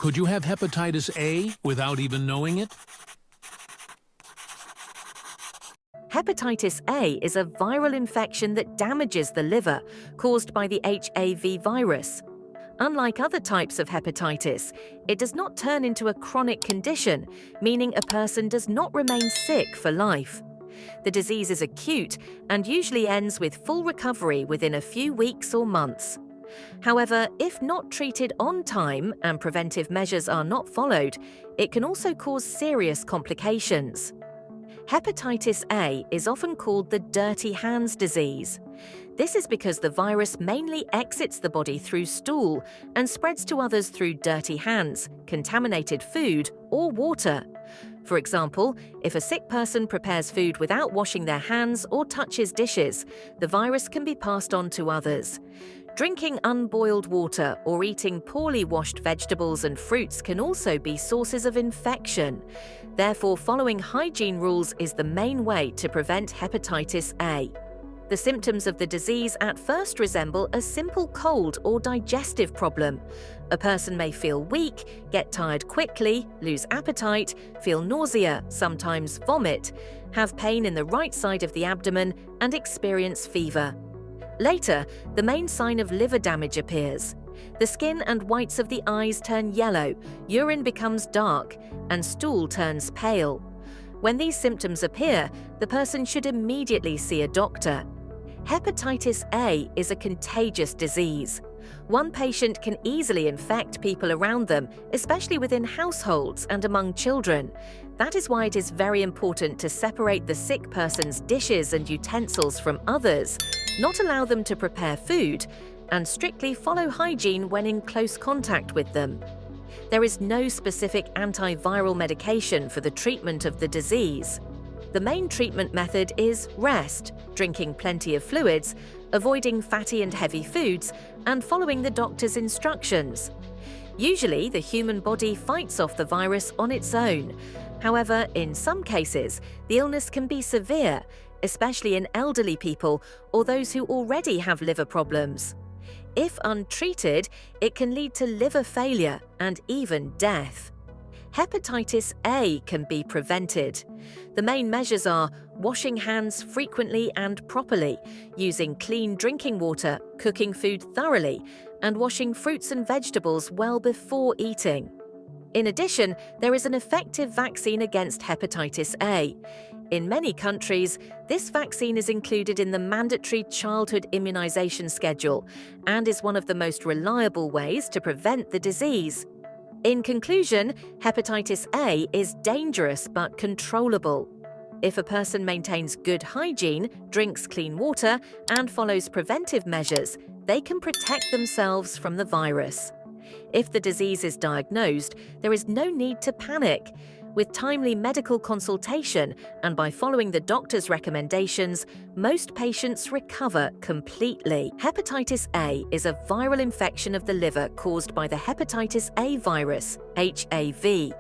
Could you have hepatitis A without even knowing it? Hepatitis A is a viral infection that damages the liver, caused by the HAV virus. Unlike other types of hepatitis, it does not turn into a chronic condition, meaning a person does not remain sick for life. The disease is acute and usually ends with full recovery within a few weeks or months. However, if not treated on time and preventive measures are not followed, it can also cause serious complications. Hepatitis A is often called the dirty hands disease. This is because the virus mainly exits the body through stool and spreads to others through dirty hands, contaminated food, or water. For example, if a sick person prepares food without washing their hands or touches dishes, the virus can be passed on to others. Drinking unboiled water or eating poorly washed vegetables and fruits can also be sources of infection. Therefore, following hygiene rules is the main way to prevent hepatitis A. The symptoms of the disease at first resemble a simple cold or digestive problem. A person may feel weak, get tired quickly, lose appetite, feel nausea, sometimes vomit, have pain in the right side of the abdomen, and experience fever. Later, the main sign of liver damage appears. The skin and whites of the eyes turn yellow, urine becomes dark, and stool turns pale. When these symptoms appear, the person should immediately see a doctor. Hepatitis A is a contagious disease. One patient can easily infect people around them, especially within households and among children. That is why it is very important to separate the sick person's dishes and utensils from others, not allow them to prepare food, and strictly follow hygiene when in close contact with them. There is no specific antiviral medication for the treatment of the disease. The main treatment method is rest, drinking plenty of fluids, avoiding fatty and heavy foods, and following the doctor's instructions. Usually, the human body fights off the virus on its own. However, in some cases, the illness can be severe, especially in elderly people or those who already have liver problems. If untreated, it can lead to liver failure and even death. Hepatitis A can be prevented. The main measures are washing hands frequently and properly, using clean drinking water, cooking food thoroughly, and washing fruits and vegetables well before eating. In addition, there is an effective vaccine against hepatitis A. In many countries, this vaccine is included in the mandatory childhood immunization schedule and is one of the most reliable ways to prevent the disease. In conclusion, hepatitis A is dangerous but controllable. If a person maintains good hygiene, drinks clean water, and follows preventive measures, they can protect themselves from the virus. If the disease is diagnosed, there is no need to panic. With timely medical consultation and by following the doctor's recommendations, most patients recover completely. Hepatitis A is a viral infection of the liver caused by the hepatitis A virus, HAV.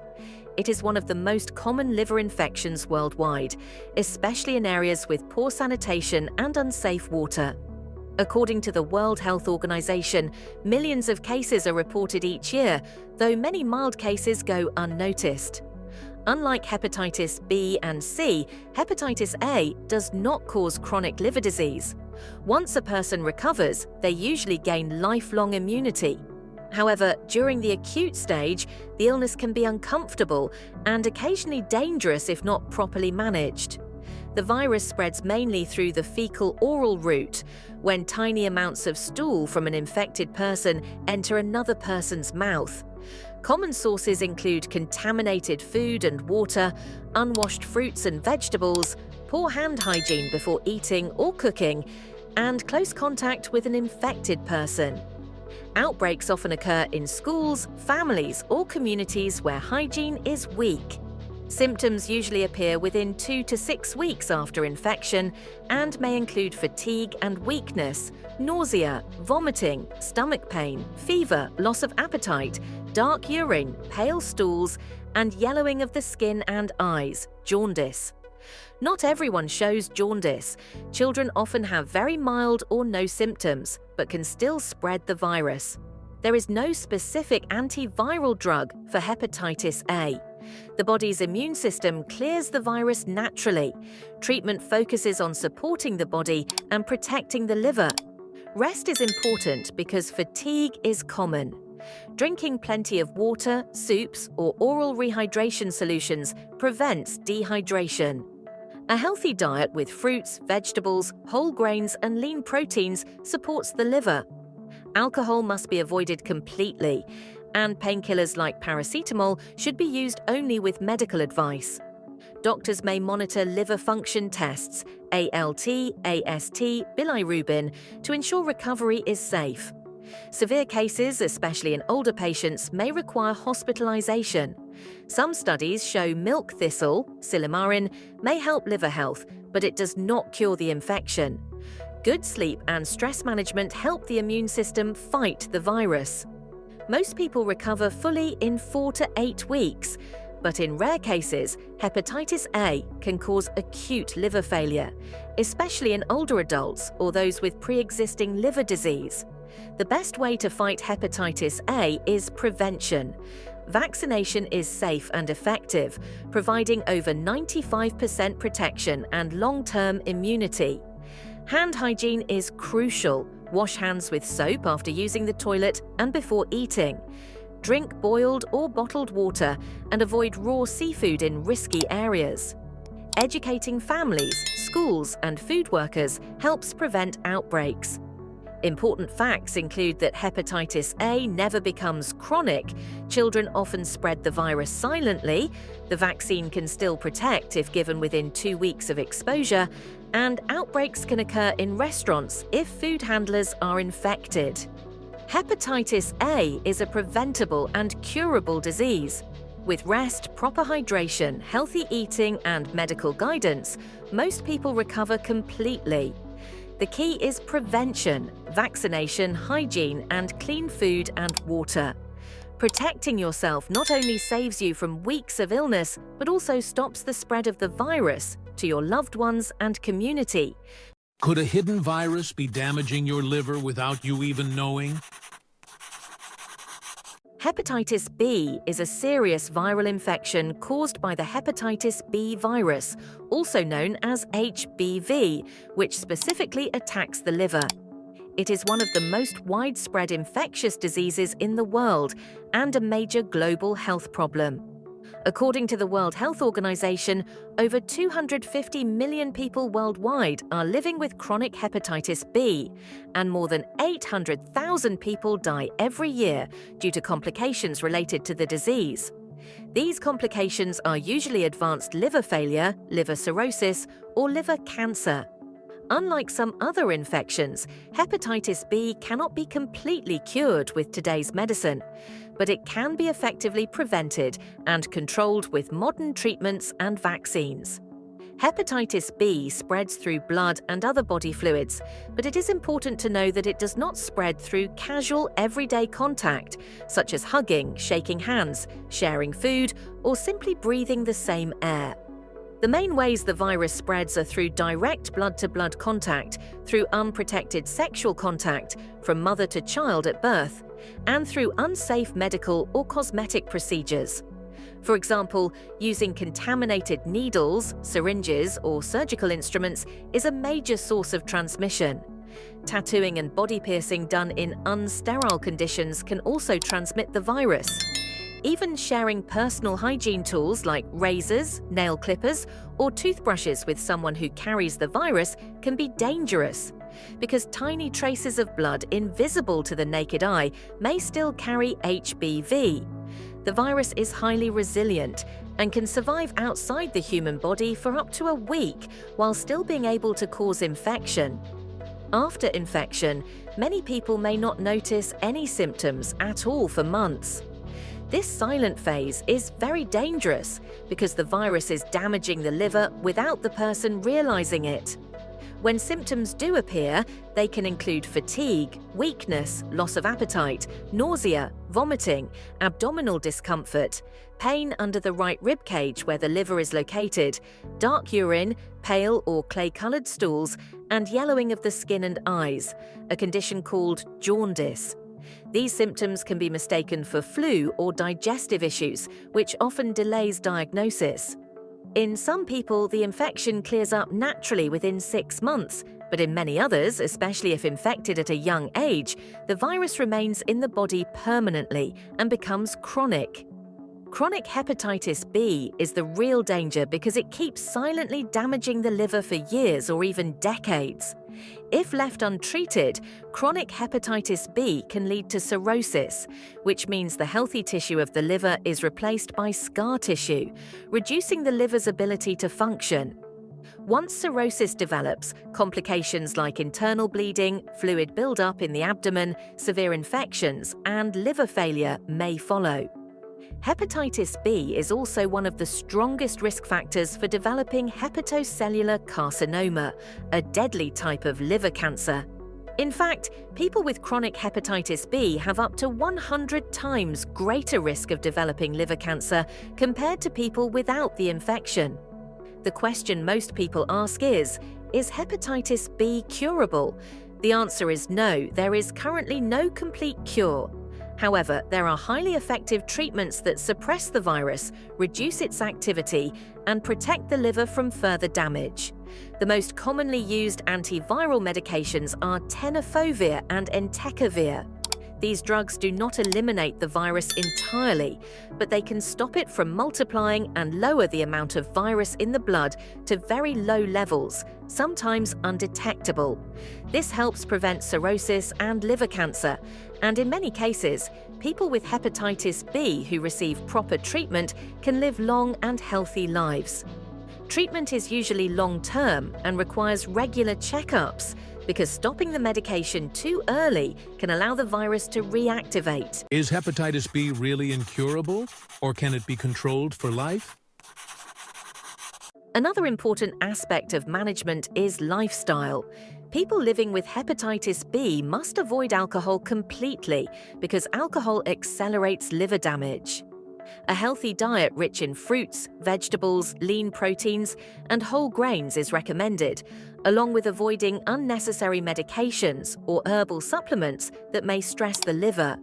It is one of the most common liver infections worldwide, especially in areas with poor sanitation and unsafe water. According to the World Health Organization, millions of cases are reported each year, though many mild cases go unnoticed. Unlike hepatitis B and C, hepatitis A does not cause chronic liver disease. Once a person recovers, they usually gain lifelong immunity. However, during the acute stage, the illness can be uncomfortable and occasionally dangerous if not properly managed. The virus spreads mainly through the fecal-oral route, when tiny amounts of stool from an infected person enter another person's mouth. Common sources include contaminated food and water, unwashed fruits and vegetables, poor hand hygiene before eating or cooking, and close contact with an infected person. Outbreaks often occur in schools, families, or communities where hygiene is weak. Symptoms usually appear within 2 to 6 weeks after infection and may include fatigue and weakness, nausea, vomiting, stomach pain, fever, loss of appetite, dark urine, pale stools, and yellowing of the skin and eyes, jaundice. Not everyone shows jaundice. Children often have very mild or no symptoms, but can still spread the virus. There is no specific antiviral drug for hepatitis A. The body's immune system clears the virus naturally. Treatment focuses on supporting the body and protecting the liver. Rest is important because fatigue is common. Drinking plenty of water, soups, or oral rehydration solutions prevents dehydration. A healthy diet with fruits, vegetables, whole grains, and lean proteins supports the liver. Alcohol must be avoided completely, and painkillers like paracetamol should be used only with medical advice. Doctors may monitor liver function tests, ALT, AST, bilirubin, to ensure recovery is safe. Severe cases, especially in older patients, may require hospitalization. Some studies show milk thistle, silymarin, may help liver health, but it does not cure the infection. Good sleep and stress management help the immune system fight the virus. Most people recover fully in 4 to 8 weeks, but in rare cases, hepatitis A can cause acute liver failure, especially in older adults or those with pre-existing liver disease. The best way to fight hepatitis A is prevention. Vaccination is safe and effective, providing over 95% protection and long-term immunity. Hand hygiene is crucial. Wash hands with soap after using the toilet and before eating. Drink boiled or bottled water and avoid raw seafood in risky areas. Educating families, schools, and food workers helps prevent outbreaks. Important facts include that hepatitis A never becomes chronic, children often spread the virus silently, the vaccine can still protect if given within 2 weeks of exposure, and outbreaks can occur in restaurants if food handlers are infected. Hepatitis A is a preventable and curable disease. With rest, proper hydration, healthy eating, and medical guidance, most people recover completely. The key is prevention, vaccination, hygiene, and clean food and water. Protecting yourself not only saves you from weeks of illness, but also stops the spread of the virus to your loved ones and community. Could a hidden virus be damaging your liver without you even knowing? Hepatitis B is a serious viral infection caused by the Hepatitis B virus, also known as HBV, which specifically attacks the liver. It is one of the most widespread infectious diseases in the world and a major global health problem. According to the World Health Organization, over 250 million people worldwide are living with chronic hepatitis B, and more than 800,000 people die every year due to complications related to the disease. These complications are usually advanced liver failure, liver cirrhosis, or liver cancer. Unlike some other infections, hepatitis B cannot be completely cured with today's medicine, but it can be effectively prevented and controlled with modern treatments and vaccines. Hepatitis B spreads through blood and other body fluids, but it is important to know that it does not spread through casual, everyday contact, such as hugging, shaking hands, sharing food, or simply breathing the same air. The main ways the virus spreads are through direct blood-to-blood contact, through unprotected sexual contact from mother to child at birth, and through unsafe medical or cosmetic procedures. For example, using contaminated needles, syringes, or surgical instruments is a major source of transmission. Tattooing and body piercing done in unsterile conditions can also transmit the virus. Even sharing personal hygiene tools like razors, nail clippers, or toothbrushes with someone who carries the virus can be dangerous, because tiny traces of blood invisible to the naked eye may still carry HBV. The virus is highly resilient and can survive outside the human body for up to a week while still being able to cause infection. After infection, many people may not notice any symptoms at all for months. This silent phase is very dangerous because the virus is damaging the liver without the person realizing it. When symptoms do appear, they can include fatigue, weakness, loss of appetite, nausea, vomiting, abdominal discomfort, pain under the right rib cage where the liver is located, dark urine, pale or clay-colored stools, and yellowing of the skin and eyes, a condition called jaundice. These symptoms can be mistaken for flu or digestive issues, which often delays diagnosis. In some people, the infection clears up naturally within 6 months, but in many others, especially if infected at a young age, the virus remains in the body permanently and becomes chronic. Chronic hepatitis B is the real danger because it keeps silently damaging the liver for years or even decades. If left untreated, chronic hepatitis B can lead to cirrhosis, which means the healthy tissue of the liver is replaced by scar tissue, reducing the liver's ability to function. Once cirrhosis develops, complications like internal bleeding, fluid buildup in the abdomen, severe infections, and liver failure may follow. Hepatitis B is also one of the strongest risk factors for developing hepatocellular carcinoma, a deadly type of liver cancer. In fact, people with chronic hepatitis B have up to 100 times greater risk of developing liver cancer compared to people without the infection. The question most people ask is hepatitis B curable? The answer is no, there is currently no complete cure. However, there are highly effective treatments that suppress the virus, reduce its activity, and protect the liver from further damage. The most commonly used antiviral medications are tenofovir and entecavir. These drugs do not eliminate the virus entirely, but they can stop it from multiplying and lower the amount of virus in the blood to very low levels, sometimes undetectable. This helps prevent cirrhosis and liver cancer, and in many cases, people with hepatitis B who receive proper treatment can live long and healthy lives. Treatment is usually long-term and requires regular checkups, because stopping the medication too early can allow the virus to reactivate. Is hepatitis B really incurable, or can it be controlled for life? Another important aspect of management is lifestyle. People living with hepatitis B must avoid alcohol completely because alcohol accelerates liver damage. A healthy diet rich in fruits, vegetables, lean proteins, and whole grains is recommended, along with avoiding unnecessary medications or herbal supplements that may stress the liver.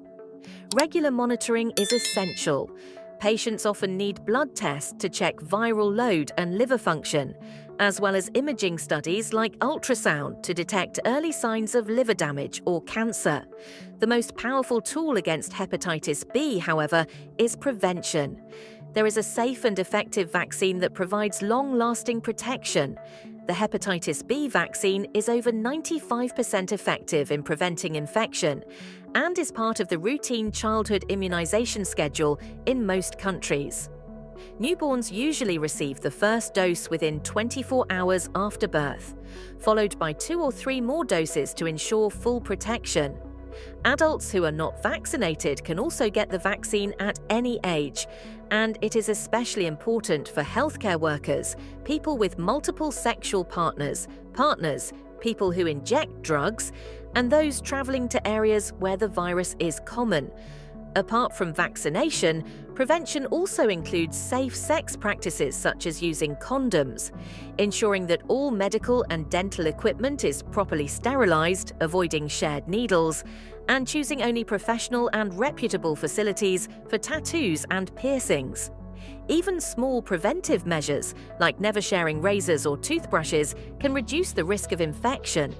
Regular monitoring is essential. Patients often need blood tests to check viral load and liver function, as well as imaging studies like ultrasound to detect early signs of liver damage or cancer. The most powerful tool against hepatitis B, however, is prevention. There is a safe and effective vaccine that provides long-lasting protection. The hepatitis B vaccine is over 95% effective in preventing infection and is part of the routine childhood immunization schedule in most countries. Newborns usually receive the first dose within 24 hours after birth, followed by 2 or 3 more doses to ensure full protection. Adults who are not vaccinated can also get the vaccine at any age, and it is especially important for healthcare workers, people with multiple sexual partners, people who inject drugs, and those traveling to areas where the virus is common. Apart from vaccination, prevention also includes safe sex practices such as using condoms, ensuring that all medical and dental equipment is properly sterilized, avoiding shared needles, and choosing only professional and reputable facilities for tattoos and piercings. Even small preventive measures, like never sharing razors or toothbrushes, can reduce the risk of infection.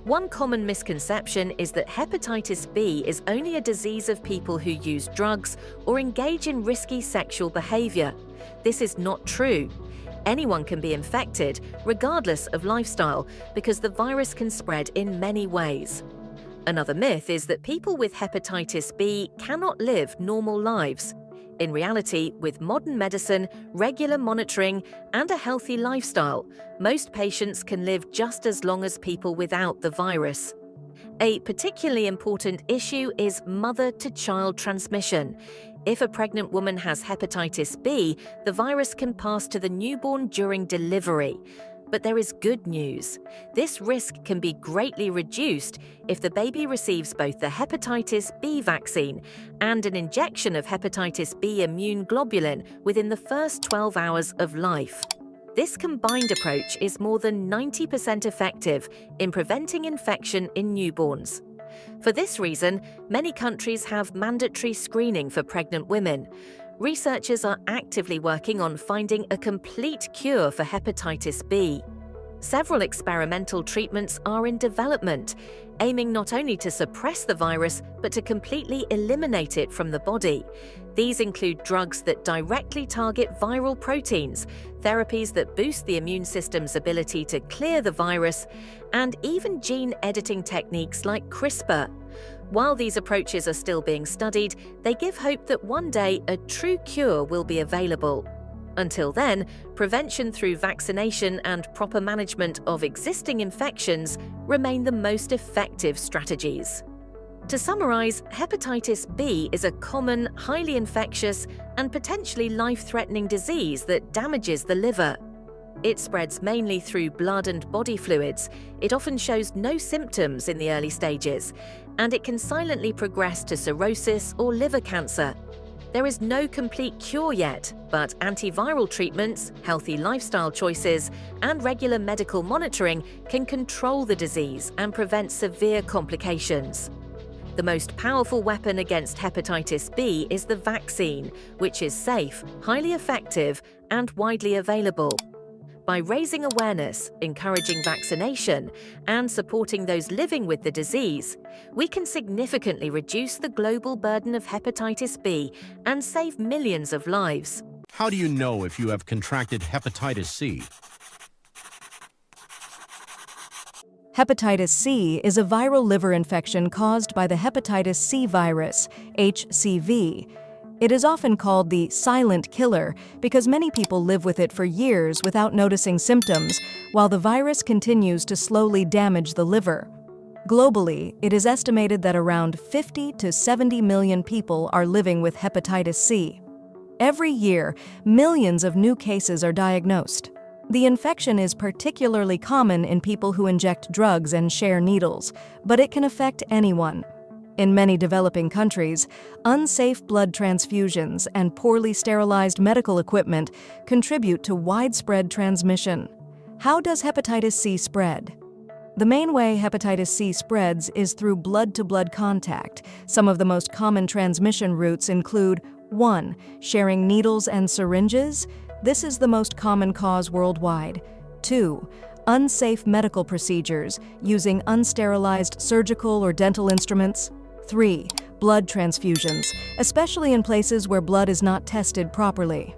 One common misconception is that hepatitis B is only a disease of people who use drugs or engage in risky sexual behavior. This is not true. Anyone can be infected, regardless of lifestyle, because the virus can spread in many ways. Another myth is that people with hepatitis B cannot live normal lives. In reality, with modern medicine, regular monitoring, and a healthy lifestyle, most patients can live just as long as people without the virus. A particularly important issue is mother-to-child transmission. If a pregnant woman has hepatitis B, the virus can pass to the newborn during delivery. But there is good news. This risk can be greatly reduced if the baby receives both the hepatitis B vaccine and an injection of hepatitis B immune globulin within the first 12 hours of life. This combined approach is more than 90% effective in preventing infection in newborns. For this reason, many countries have mandatory screening for pregnant women. Researchers are actively working on finding a complete cure for hepatitis B. Several experimental treatments are in development, aiming not only to suppress the virus but to completely eliminate it from the body. These include drugs that directly target viral proteins, therapies that boost the immune system's ability to clear the virus, and even gene editing techniques like CRISPR. While these approaches are still being studied, they give hope that one day a true cure will be available. Until then, prevention through vaccination and proper management of existing infections remain the most effective strategies. To summarize, hepatitis B is a common, highly infectious, and potentially life-threatening disease that damages the liver. It spreads mainly through blood and body fluids. It often shows no symptoms in the early stages, and it can silently progress to cirrhosis or liver cancer. There is no complete cure yet, but antiviral treatments, healthy lifestyle choices, and regular medical monitoring can control the disease and prevent severe complications. The most powerful weapon against hepatitis B is the vaccine, which is safe, highly effective, and widely available. By raising awareness, encouraging vaccination, and supporting those living with the disease, we can significantly reduce the global burden of hepatitis B and save millions of lives. How do you know if you have contracted hepatitis C? Hepatitis C is a viral liver infection caused by the hepatitis C virus, HCV. It is often called the silent killer because many people live with it for years without noticing symptoms, while the virus continues to slowly damage the liver. Globally, it is estimated that around 50 to 70 million people are living with hepatitis C. Every year, millions of new cases are diagnosed. The infection is particularly common in people who inject drugs and share needles, but it can affect anyone. In many developing countries, unsafe blood transfusions and poorly sterilized medical equipment contribute to widespread transmission. How does hepatitis C spread? The main way hepatitis C spreads is through blood-to-blood contact. Some of the most common transmission routes include 1. Sharing needles and syringes. This is the most common cause worldwide. 2. Unsafe medical procedures, using unsterilized surgical or dental instruments. 3. Blood transfusions, especially in places where blood is not tested properly.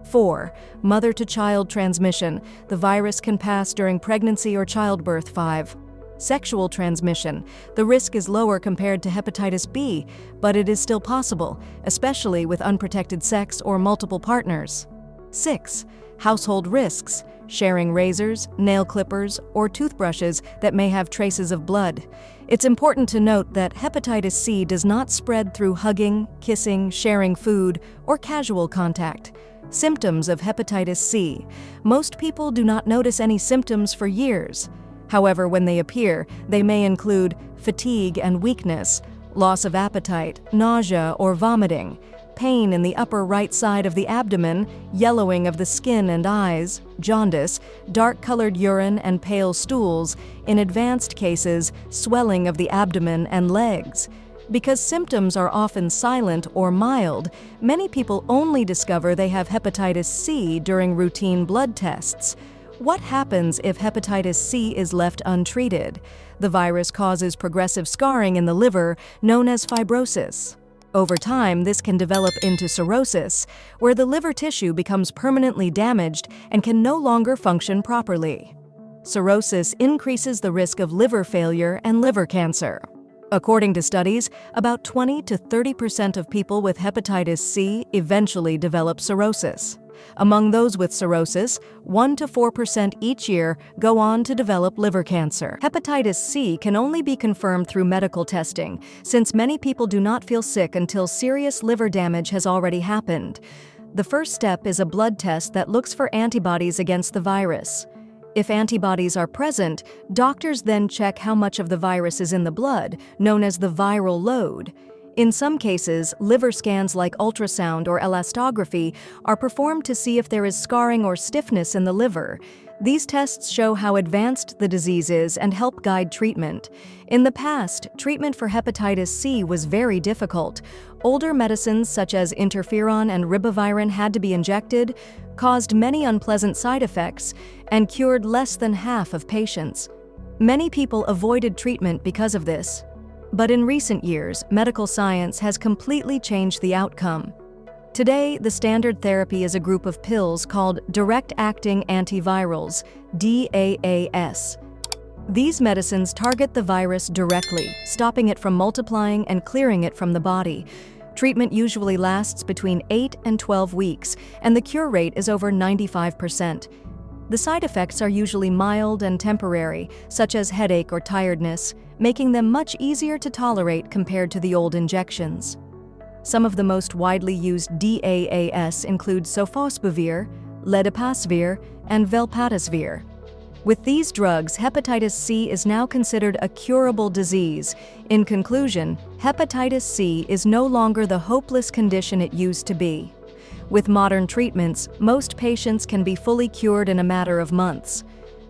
4. Mother-to-child transmission. The virus can pass during pregnancy or childbirth. 5. Sexual transmission. The risk is lower compared to hepatitis B, but it is still possible, especially with unprotected sex or multiple partners. 6. Household risks. Sharing razors, nail clippers, or toothbrushes that may have traces of blood. It's important to note that hepatitis C does not spread through hugging, kissing, sharing food, or casual contact. Symptoms of hepatitis C. Most people do not notice any symptoms for years. However, when they appear, they may include fatigue and weakness, loss of appetite, nausea or vomiting, pain in the upper right side of the abdomen, yellowing of the skin and eyes, jaundice, dark-colored urine and pale stools, in advanced cases, swelling of the abdomen and legs. Because symptoms are often silent or mild, many people only discover they have hepatitis C during routine blood tests. What happens if hepatitis C is left untreated? The virus causes progressive scarring in the liver, known as fibrosis. Over time, this can develop into cirrhosis, where the liver tissue becomes permanently damaged and can no longer function properly. Cirrhosis increases the risk of liver failure and liver cancer. According to studies, about 20 to 30% of people with hepatitis C eventually develop cirrhosis. Among those with cirrhosis, 1 to 4% each year go on to develop liver cancer. Hepatitis C can only be confirmed through medical testing, since many people do not feel sick until serious liver damage has already happened. The first step is a blood test that looks for antibodies against the virus. If antibodies are present, doctors then check how much of the virus is in the blood, known as the viral load. In some cases, liver scans like ultrasound or elastography are performed to see if there is scarring or stiffness in the liver. These tests show how advanced the disease is and help guide treatment. In the past, treatment for hepatitis C was very difficult. Older medicines such as interferon and ribavirin had to be injected, caused many unpleasant side effects, and cured less than half of patients. Many people avoided treatment because of this. But in recent years, medical science has completely changed the outcome. Today, the standard therapy is a group of pills called direct-acting antivirals, DAAs. These medicines target the virus directly, stopping it from multiplying and clearing it from the body. Treatment usually lasts between 8 and 12 weeks, and the cure rate is over 95%. The side effects are usually mild and temporary, such as headache or tiredness, making them much easier to tolerate compared to the old injections. Some of the most widely used DAAs include sofosbuvir, ledipasvir, and velpatasvir. With these drugs, hepatitis C is now considered a curable disease. In conclusion, hepatitis C is no longer the hopeless condition it used to be. With modern treatments, most patients can be fully cured in a matter of months.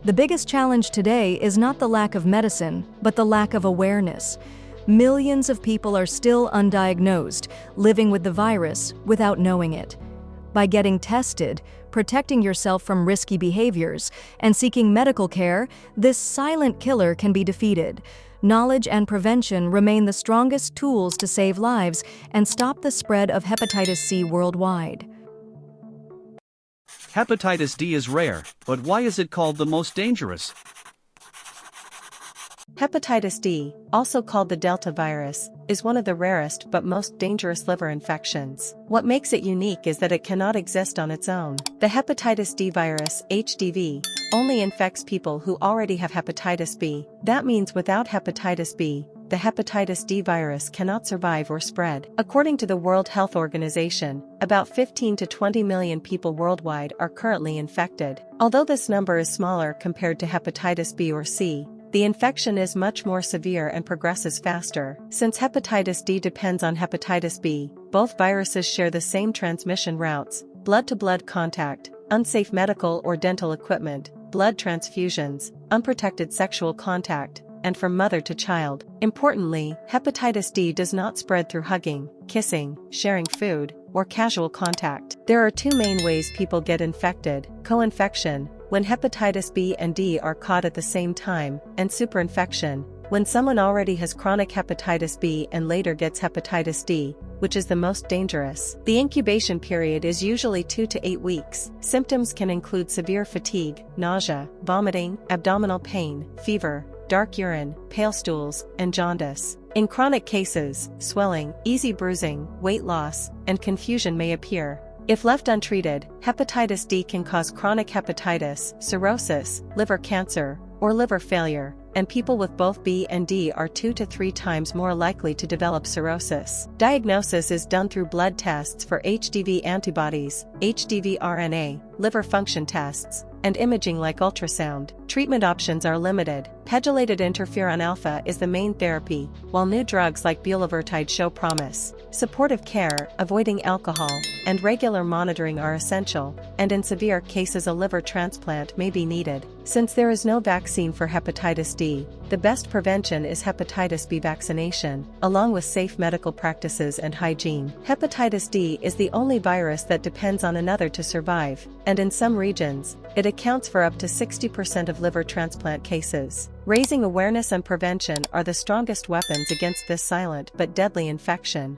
The biggest challenge today is not the lack of medicine, but the lack of awareness. Millions of people are still undiagnosed, living with the virus without knowing it. By getting tested, protecting yourself from risky behaviors, and seeking medical care, this silent killer can be defeated. Knowledge and prevention remain the strongest tools to save lives and stop the spread of hepatitis C worldwide. Hepatitis D is rare, but why is it called the most dangerous? Hepatitis D, also called the Delta virus, is one of the rarest but most dangerous liver infections. What makes it unique is that it cannot exist on its own. The hepatitis D virus, HDV, only infects people who already have hepatitis B. That means without hepatitis B, the hepatitis D virus cannot survive or spread. According to the World Health Organization, about 15 to 20 million people worldwide are currently infected. Although this number is smaller compared to hepatitis B or C, the infection is much more severe and progresses faster. Since hepatitis D depends on hepatitis B, both viruses share the same transmission routes: blood-to-blood contact, unsafe medical or dental equipment, blood transfusions, unprotected sexual contact, and from mother to child. Importantly, hepatitis D does not spread through hugging, kissing, sharing food, or casual contact. There are two main ways people get infected: co-infection, when hepatitis B and D are caught at the same time, and superinfection, when someone already has chronic hepatitis B and later gets hepatitis D, which is the most dangerous. The incubation period is usually 2 to 8 weeks. Symptoms can include severe fatigue, nausea, vomiting, abdominal pain, fever, dark urine, pale stools, and jaundice. In chronic cases, swelling, easy bruising, weight loss, and confusion may appear. If left untreated, hepatitis D can cause chronic hepatitis, cirrhosis, liver cancer, or liver failure, and people with both B and D are 2 to 3 times more likely to develop cirrhosis. Diagnosis is done through blood tests for HDV antibodies, HDV RNA, liver function tests, and imaging like ultrasound. Treatment options are limited. Pegylated interferon alpha is the main therapy, while new drugs like bulevirtide show promise. Supportive care, avoiding alcohol, and regular monitoring are essential, and in severe cases a liver transplant may be needed. Since there is no vaccine for hepatitis D, the best prevention is hepatitis B vaccination, along with safe medical practices and hygiene. Hepatitis D is the only virus that depends on another to survive, and in some regions, it accounts for up to 60% of liver transplant cases. Raising awareness and prevention are the strongest weapons against this silent but deadly infection.